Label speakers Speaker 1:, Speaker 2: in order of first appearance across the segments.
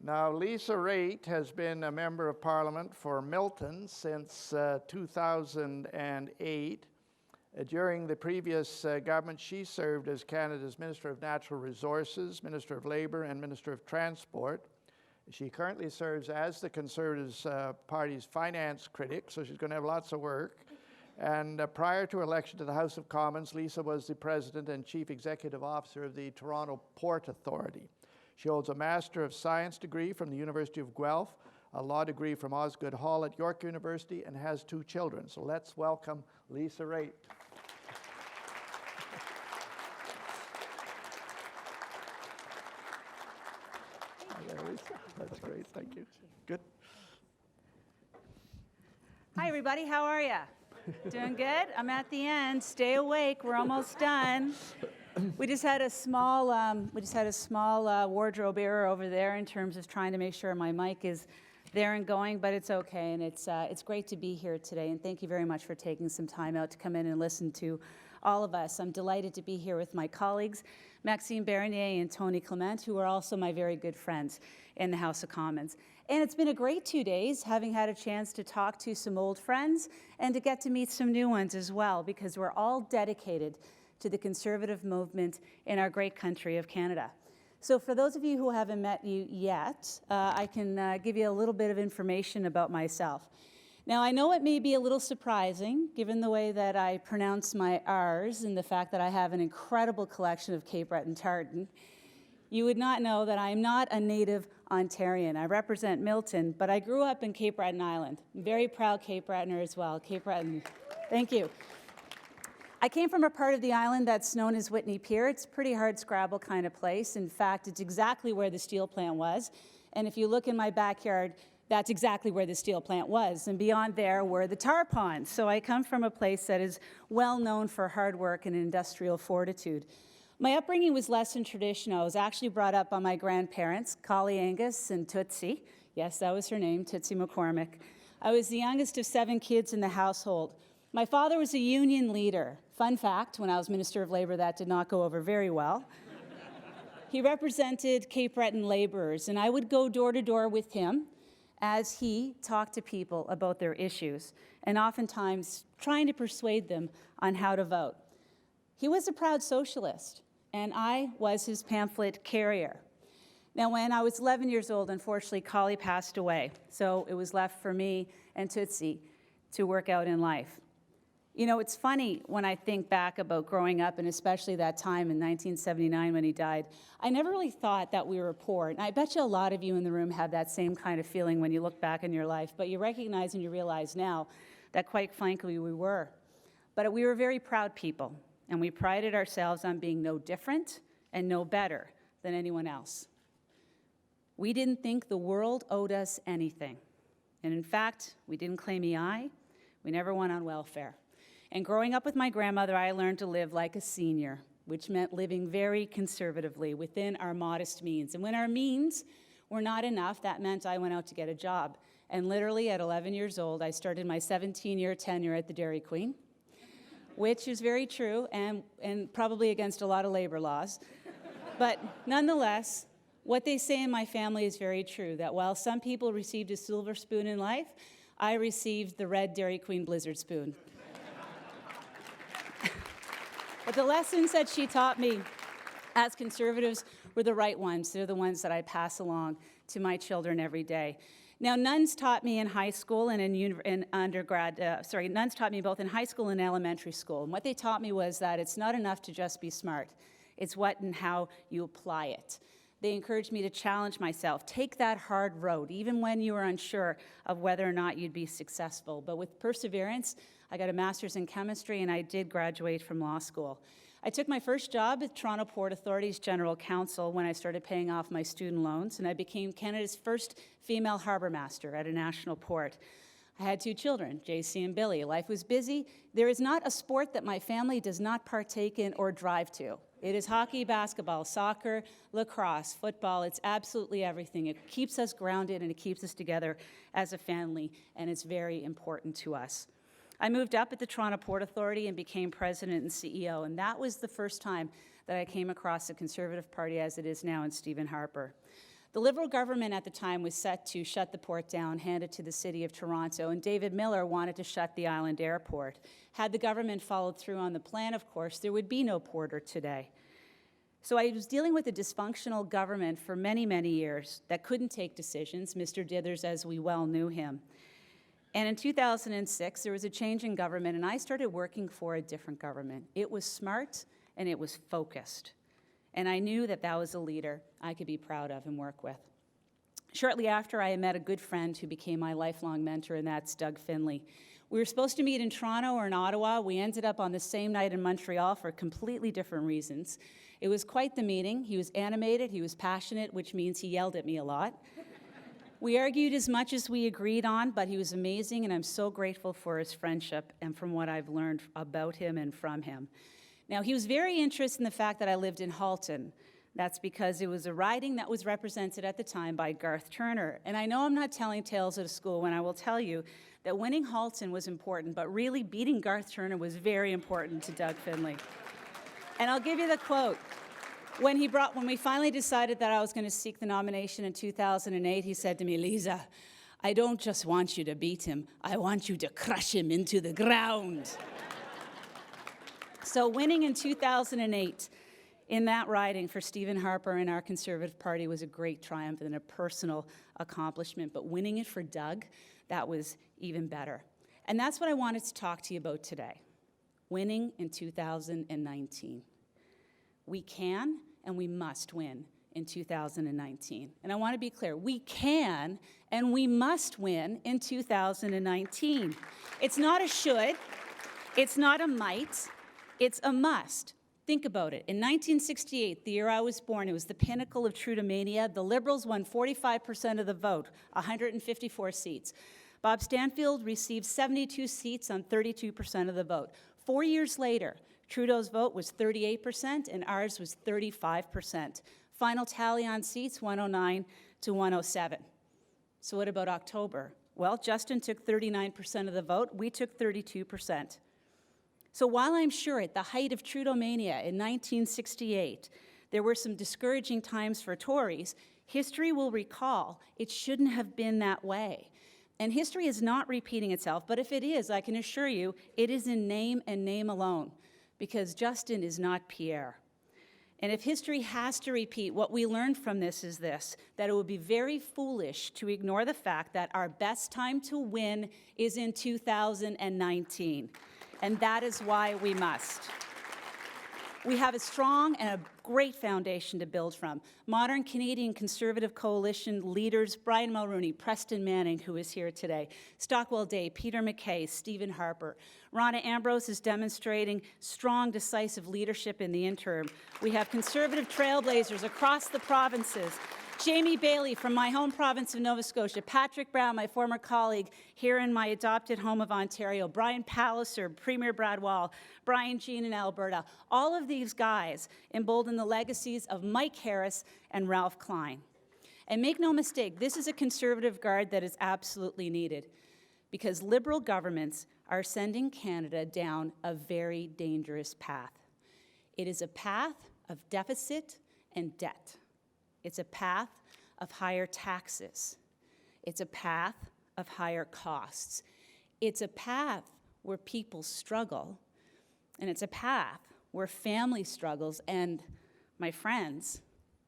Speaker 1: Now, Lisa Raitt has been a member of Parliament for Milton since 2008. During the previous government, she served as Canada's Minister of Natural Resources, Minister of Labour, and Minister of Transport. She currently serves as the Conservatives Party's finance critic, so she's going to have lots of work. And prior to election to the House of Commons, Lisa was the President and Chief Executive Officer of the Toronto Port Authority. She holds a Master of Science degree from the University of Guelph, a law degree from Osgoode Hall at York University, and has 2 children. So let's welcome Lisa Raitt. That's great, thank you. Good.
Speaker 2: Hi everybody, how are you? Doing good? I'm at the end. Stay awake, we're almost done. We just had a small wardrobe error over there in terms of trying to make sure my mic is there and going, but it's okay, and it's great to be here today, and thank you very much for taking some time out to come in and listen to all of us. I'm delighted to be here with my colleagues, Maxime Bernier and Tony Clement, who are also my very good friends in the House of Commons. And it's been a great 2 days, having had a chance to talk to some old friends and to get to meet some new ones as well, because we're all dedicated to the Conservative movement in our great country of Canada. So for those of you who haven't met you yet, I can give you a little bit of information about myself. Now, I know it may be a little surprising, given the way that I pronounce my R's and the fact that I have an incredible collection of Cape Breton tartan. You would not know that I'm not a native Ontarian. I represent Milton, but I grew up in Cape Breton Island. I'm a very proud Cape Bretoner as well. Cape Breton, thank you. I came from a part of the island that's known as Whitney Pier. It's a pretty hard scrabble kind of place. In fact, it's exactly where the steel plant was. And if you look in my backyard, that's exactly where the steel plant was. And beyond there were the tar ponds. So I come from a place that is well known for hard work and industrial fortitude. My upbringing was less than traditional. I was actually brought up by my grandparents, Collie Angus and Tootsie. Yes, that was her name, Tootsie McCormick. I was the youngest of 7 kids in the household. My father was a union leader. Fun fact, when I was Minister of Labour, that did not go over very well. He represented Cape Breton labourers, and I would go door to door with him as he talked to people about their issues, and oftentimes trying to persuade them on how to vote. He was a proud socialist, and I was his pamphlet carrier. Now, when I was 11 years old, unfortunately, Collie passed away, so it was left for me and Tootsie to work out in life. You know, it's funny when I think back about growing up, and especially that time in 1979 when he died, I never really thought that we were poor. And I bet you a lot of you in the room have that same kind of feeling when you look back in your life, but you recognize and you realize now that quite frankly we were. But we were very proud people, and we prided ourselves on being no different and no better than anyone else. We didn't think the world owed us anything. And in fact, we didn't claim EI. We never went on welfare. And growing up with my grandmother, I learned to live like a senior, which meant living very conservatively within our modest means. And when our means were not enough, that meant I went out to get a job. And literally at 11 years old, I started my 17-year tenure at the Dairy Queen, which is very true and probably against a lot of labor laws. But nonetheless, what they say in my family is very true, that while some people received a silver spoon in life, I received the red Dairy Queen Blizzard spoon. But the lessons that she taught me as Conservatives were the right ones. They're the ones that I pass along to my children every day. Now, nuns taught me in high school and in undergrad, nuns taught me both in high school and elementary school. And what they taught me was that it's not enough to just be smart. It's what and how you apply it. They encouraged me to challenge myself, take that hard road, even when you were unsure of whether or not you'd be successful. But with perseverance, I got a master's in chemistry, and I did graduate from law school. I took my first job at Toronto Port Authority's General Counsel when I started paying off my student loans, and I became Canada's first female harbour master at a national port. I had 2 children, JC and Billy. Life was busy. There is not a sport that my family does not partake in or drive to. It is hockey, basketball, soccer, lacrosse, football. It's absolutely everything. It keeps us grounded and it keeps us together as a family, and it's very important to us. I moved up at the Toronto Port Authority and became president and CEO, and that was the first time that I came across the Conservative Party as it is now in Stephen Harper. The Liberal government at the time was set to shut the port down, hand it to the City of Toronto, and David Miller wanted to shut the island airport. Had the government followed through on the plan, of course, there would be no porter today. So I was dealing with a dysfunctional government for many, many years that couldn't take decisions, Mr. Dithers, as we well knew him. And in 2006, there was a change in government, and I started working for a different government. It was smart, and it was focused. And I knew that that was a leader I could be proud of and work with. Shortly after, I met a good friend who became my lifelong mentor, and that's Doug Finley. We were supposed to meet in Toronto or in Ottawa. We ended up on the same night in Montreal for completely different reasons. It was quite the meeting. He was animated, he was passionate, which means he yelled at me a lot. We argued as much as we agreed on, but he was amazing, and I'm so grateful for his friendship and from what I've learned about him and from him. Now, he was very interested in the fact that I lived in Halton. That's because it was a riding that was represented at the time by Garth Turner. And I know I'm not telling tales at a school when I will tell you that winning Halton was important, but really beating Garth Turner was very important to Doug Finley. And I'll give you the quote. When we finally decided that I was going to seek the nomination in 2008, he said to me, "Lisa, I don't just want you to beat him, I want you to crush him into the ground." So winning in 2008 in that riding for Stephen Harper and our Conservative Party was a great triumph and a personal accomplishment. But winning it for Doug, that was even better. And that's what I wanted to talk to you about today. Winning in 2019. We can and we must win in 2019. And I want to be clear, we can and we must win in 2019. It's not a should, it's not a might, it's a must. Think about it. In 1968, the year I was born, it was the pinnacle of Trudeauomania. The Liberals won 45% of the vote, 154 seats. Bob Stanfield received 72 seats on 32% of the vote. 4 years later, Trudeau's vote was 38% and ours was 35%. Final tally on seats, 109 to 107. So what about October? Well, Justin took 39% of the vote. We took 32%. So while I'm sure at the height of Trudeaumania in 1968, there were some discouraging times for Tories, history will recall it shouldn't have been that way. And history is not repeating itself, but if it is, I can assure you, it is in name and name alone, because Justin is not Pierre. And if history has to repeat, what we learned from this is this, that it would be very foolish to ignore the fact that our best time to win is in 2019. And that is why we must. We have a strong and a great foundation to build from. Modern Canadian Conservative Coalition leaders, Brian Mulroney, Preston Manning, who is here today, Stockwell Day, Peter MacKay, Stephen Harper. Rona Ambrose is demonstrating strong, decisive leadership in the interim. We have Conservative trailblazers across the provinces. Jamie Bailey from my home province of Nova Scotia, Patrick Brown, my former colleague here in my adopted home of Ontario, Brian Palliser, Premier Brad Wall, Brian Jean in Alberta. All of these guys embolden the legacies of Mike Harris and Ralph Klein. And make no mistake, this is a Conservative Guard that is absolutely needed, because Liberal governments are sending Canada down a very dangerous path. It is a path of deficit and debt. It's a path of higher taxes. It's a path of higher costs. It's a path where people struggle, and it's a path where family struggles. And my friends,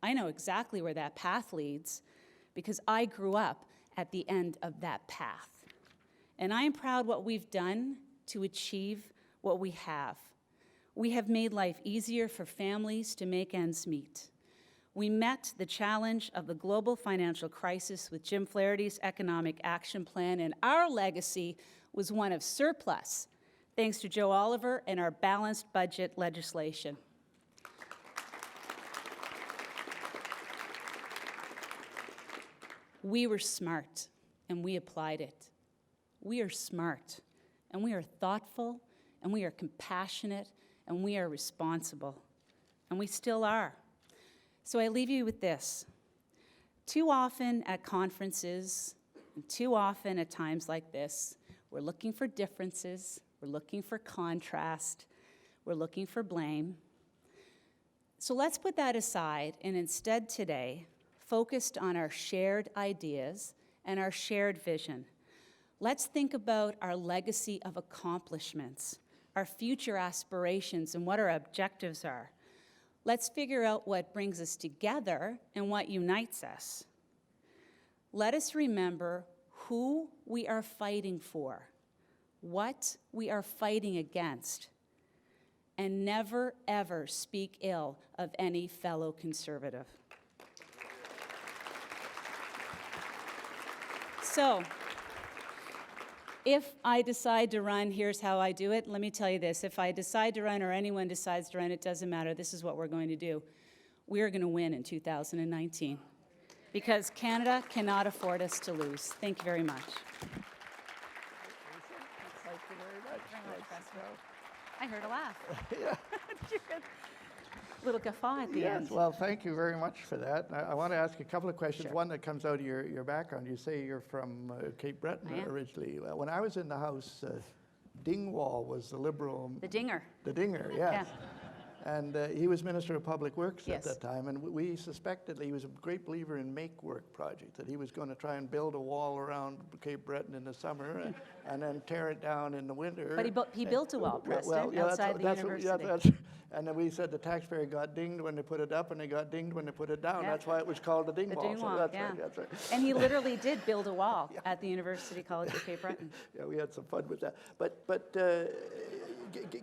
Speaker 2: I know exactly where that path leads because I grew up at the end of that path. And I am proud what we've done to achieve what we have. We have made life easier for families to make ends meet. We met the challenge of the global financial crisis with Jim Flaherty's Economic Action Plan, and our legacy was one of surplus, thanks to Joe Oliver and our balanced budget legislation. We were smart, and we applied it. We are smart, and we are thoughtful, and we are compassionate, and we are responsible, and we still are. So I leave you with this. Too often at conferences, and too often at times like this, we're looking for differences, we're looking for contrast, we're looking for blame. So let's put that aside and instead today focused on our shared ideas and our shared vision. Let's think about our legacy of accomplishments, our future aspirations, and what our objectives are. Let's figure out what brings us together and what unites us. Let us remember who we are fighting for, what we are fighting against, and never, ever speak ill of any fellow Conservative. So, if I decide to run, here's how I do it. Let me tell you this. If I decide to run or anyone decides to run, it doesn't matter. This is what we're going to do. We are going to win in 2019 because Canada cannot afford us to lose. Thank you very much.
Speaker 1: Thank you very much.
Speaker 2: I heard a laugh.
Speaker 1: Yeah.
Speaker 2: Little guffaw at the
Speaker 1: Yes,
Speaker 2: end.
Speaker 1: well, thank you very much for that. I want to ask a couple of questions.
Speaker 2: Sure.
Speaker 1: One that comes out of your background. You say you're from Cape Breton
Speaker 2: I am.
Speaker 1: originally. When I was in the House, Dingwall was the Liberal.
Speaker 2: The dinger.
Speaker 1: The Dinger, yes.
Speaker 2: Yeah.
Speaker 1: And he was Minister of Public Works
Speaker 2: Yes.
Speaker 1: at that time, and we suspected he was a great believer in make work project, that he was going to try and build a wall around Cape Breton in the summer and then tear it down in the winter.
Speaker 2: But he built a wall, Preston,
Speaker 1: yeah,
Speaker 2: outside the university.
Speaker 1: And then we said the taxpayer got dinged when they put it up, and they got dinged when they put it down.
Speaker 2: Yeah.
Speaker 1: That's why it was called the ding
Speaker 2: The
Speaker 1: wall.
Speaker 2: ding
Speaker 1: So
Speaker 2: wall,
Speaker 1: that's
Speaker 2: yeah.
Speaker 1: right, that's right.
Speaker 2: And he literally did build a wall at the University College of Cape Breton.
Speaker 1: Yeah, we had some fun with that. But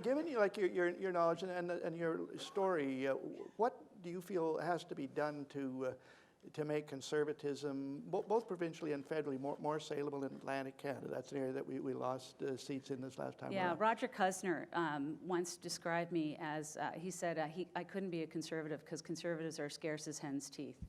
Speaker 1: given you like your knowledge and your story, what do you feel has to be done to make conservatism, both provincially and federally, more saleable in Atlantic Canada? That's an area that we lost seats in this last time
Speaker 2: Yeah,
Speaker 1: around.
Speaker 2: Roger Kusner once described me as, he said, I couldn't be a conservative because conservatives are scarce as hen's teeth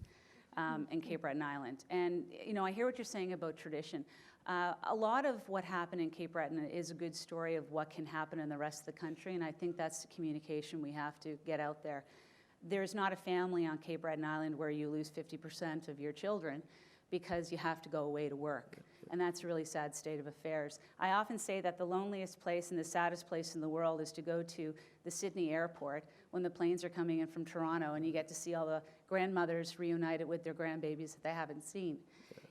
Speaker 2: in Cape Breton Island. And, you know, I hear what you're saying about tradition. A lot of what happened in Cape Breton is a good story of what can happen in the rest of the country, and I think that's the communication we have to get out there. There's not a family on Cape Breton Island where you lose 50% of your children because you have to go away to work. And that's a really sad state of affairs. I often say that the loneliest place and the saddest place in the world is to go to the Sydney airport when the planes are coming in from Toronto and you get to see all the grandmothers reunited with their grandbabies that they haven't seen.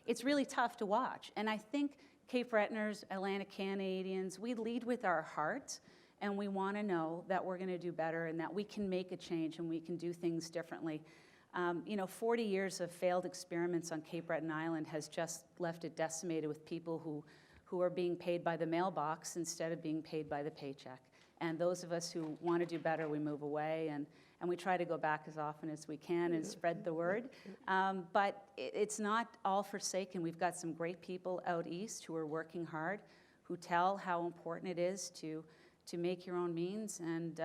Speaker 2: It's really tough to watch. And I think Cape Bretoners, Atlantic Canadians, we lead with our heart. And we want to know that we're going to do better and that we can make a change and we can do things differently. You know, 40 years of failed experiments on Cape Breton Island has just left it decimated with people who are being paid by the mailbox instead of being paid by the paycheck. And those of us who want to do better, we move away and we try to go back as often as we can and spread the word. But it's not all forsaken. We've got some great people out east who are working hard, who tell how important it is to make your own means and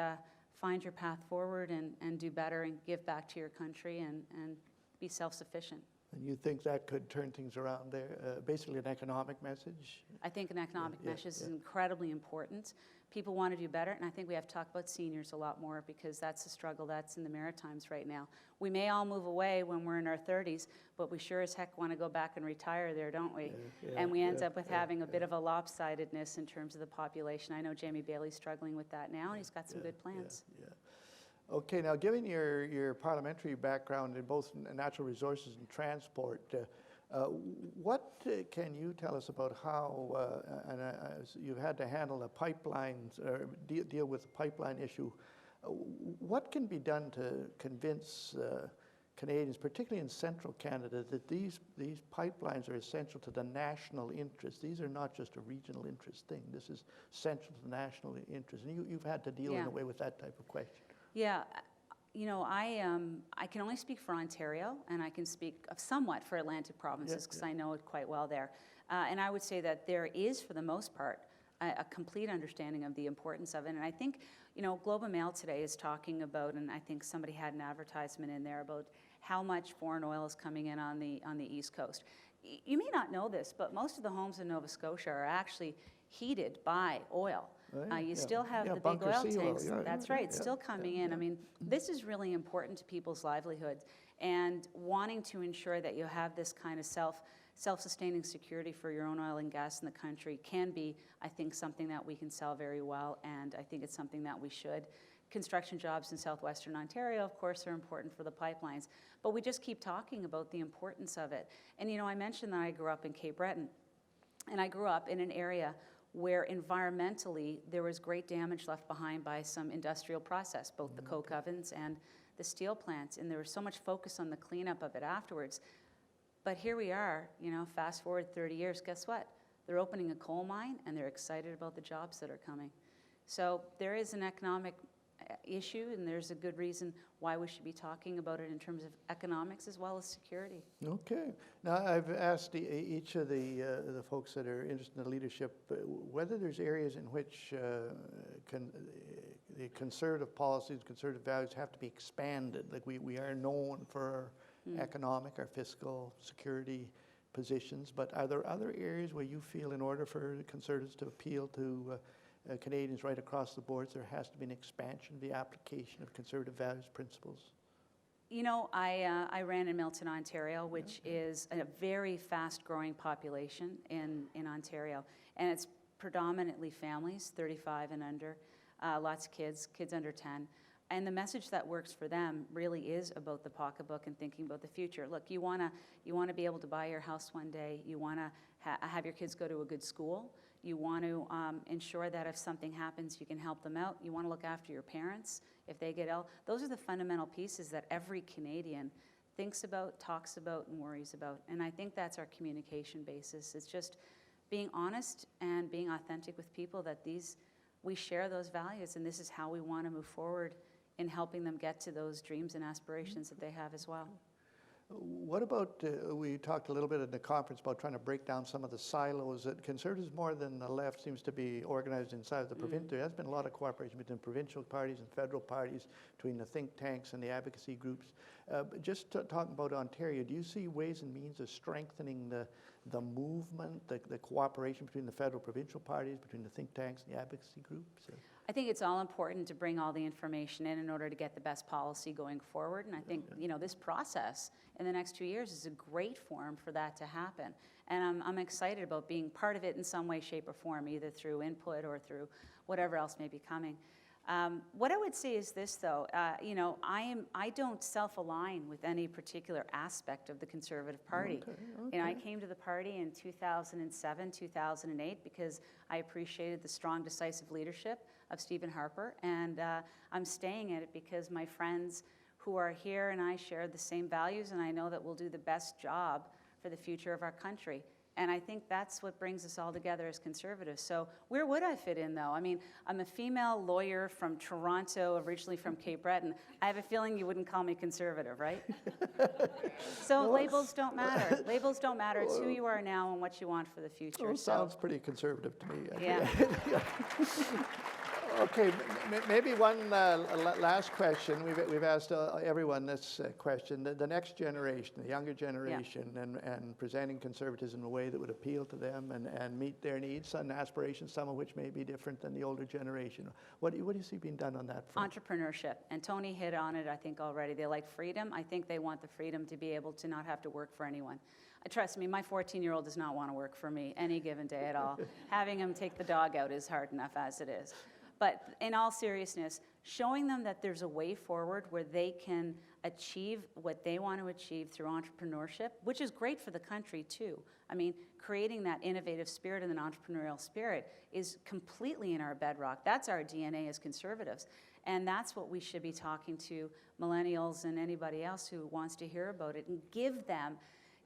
Speaker 2: find your path forward and do better and give back to your country and be self-sufficient.
Speaker 1: And you think that could turn things around there? Basically an economic message?
Speaker 2: I think an economic message is incredibly important. People want to do better, and I think we have to talk about seniors a lot more because that's a struggle that's in the Maritimes right now. We may all move away when we're in our 30s, but we sure as heck want to go back and retire there, don't we? And we end up with having a bit of a lopsidedness in terms of the population. I know Jamie Bailey's struggling with that now, and he's got some good plans.
Speaker 1: Okay, now given your parliamentary background in both natural resources and transport, what can you tell us about how, you've had to handle the pipelines, or deal with the pipeline issue, what can be done to convince Canadians, particularly in central Canada, that these pipelines are essential to the national interest? These are not just a regional interest thing. This is central to the national interest. And you've had to deal in a way with that type of question.
Speaker 2: Yeah, you know, I can only speak for Ontario, and I can speak somewhat for Atlantic provinces because I know it quite well there. And I would say that there is, for the most part, a complete understanding of the importance of it. And I think, you know, Globe and Mail today is talking about, and I think somebody had an advertisement in there about how much foreign oil is coming in on the East Coast. You may not know this, but most of the homes in Nova Scotia are actually heated by oil. You still have the big oil tanks. That's right. It's still coming in. I mean, this is really important to people's livelihoods, and wanting to ensure that you have this kind of self-sustaining security for your own oil and gas in the country can be, I think, something that we can sell very well, and I think it's something that we should construction jobs in southwestern Ontario, of course, are important for the pipelines. But we just keep talking about the importance of it. And I mentioned that I grew up in Cape Breton, and I grew up in an area where environmentally there was great damage left behind by some industrial process, both the coke ovens and the steel plants, and there was so much focus on the cleanup of it afterwards. But here we are, fast forward 30 years, guess what? They're opening a coal mine, and they're excited about the jobs that are coming. So there is an economic issue, and there's a good reason why we should be talking about it in terms of economics as well as security.
Speaker 1: Okay. Now, I've asked each of the folks that are interested in the leadership whether there's areas in which the conservative policies, conservative values have to be expanded. Like we are known for our economic, our fiscal, security positions, but are there other areas where you feel in order for the Conservatives to appeal to Canadians right across the boards, there has to be an expansion of the application of conservative values principles?
Speaker 2: I ran in Milton, Ontario, which is a very fast-growing population in Ontario, and it's predominantly families, 35 and under, lots of kids under 10. And the message that works for them really is about the pocketbook and thinking about the future. Look, you want to be able to buy your house one day. You want to have your kids go to a good school. You want to ensure that if something happens, you can help them out. You want to look after your parents if they get ill. Those are the fundamental pieces that every Canadian thinks about, talks about, and worries about. And I think that's our communication basis. It's just being honest and being authentic with people that we share those values, and this is how we want to move forward in helping them get to those dreams and aspirations that they have as well.
Speaker 1: What about, we talked a little bit in the conference about trying to break down some of the silos that Conservatives more than the left seems to be organized inside the province. There has been a lot of cooperation between provincial parties and federal parties, between the think tanks and the advocacy groups. Just talking about Ontario, do you see ways and means of strengthening the movement, the cooperation between the federal provincial parties, between the think tanks and the advocacy groups?
Speaker 2: I think it's all important to bring all the information in order to get the best policy going forward. And I think, this process in the next 2 years is a great forum for that to happen. And I'm excited about being part of it in some way, shape, or form, either through input or through whatever else may be coming. What I would say is this, though. I don't self-align with any particular aspect of the Conservative Party. Okay. I came to the party in 2007, 2008, because I appreciated the strong, decisive leadership of Stephen Harper, and I'm staying at it because my friends who are here and I share the same values, and I know that we'll do the best job for the future of our country. And I think that's what brings us all together as Conservatives. So where would I fit in, though? I mean, I'm a female lawyer from Toronto, originally from Cape Breton. I have a feeling you wouldn't call me conservative, right? So labels don't matter. Labels don't matter. It's who you are now and what you want for the future.
Speaker 1: Well, sounds pretty conservative to me.
Speaker 2: Yeah.
Speaker 1: Okay, maybe one last question. We've asked everyone this question. The next generation, the younger generation, and presenting conservatism in a way that would appeal to them and meet their needs and aspirations, some of which may be different than the older generation. What do you see being done on that front?
Speaker 2: Entrepreneurship. And Tony hit on it, I think, already. They like freedom. I think they want the freedom to be able to not have to work for anyone. Trust me, my 14-year-old does not want to work for me any given day at all. Having him take the dog out is hard enough as it is. But in all seriousness, showing them that there's a way forward where they can achieve what they want to achieve through entrepreneurship, which is great for the country too. I mean, creating that innovative spirit and an entrepreneurial spirit is completely in our bedrock. That's our DNA as Conservatives. And that's what we should be talking to millennials and anybody else who wants to hear about it, and give them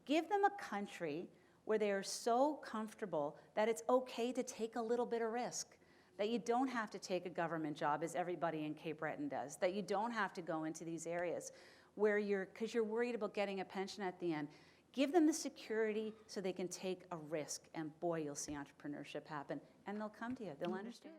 Speaker 2: a country where they are so comfortable that it's okay to take a little bit of risk. That you don't have to take a government job, as everybody in Cape Breton does. That you don't have to go into these areas where because you're worried about getting a pension at the end. Give them the security so they can take a risk, and boy, you'll see entrepreneurship happen, and they'll come to you. They'll understand.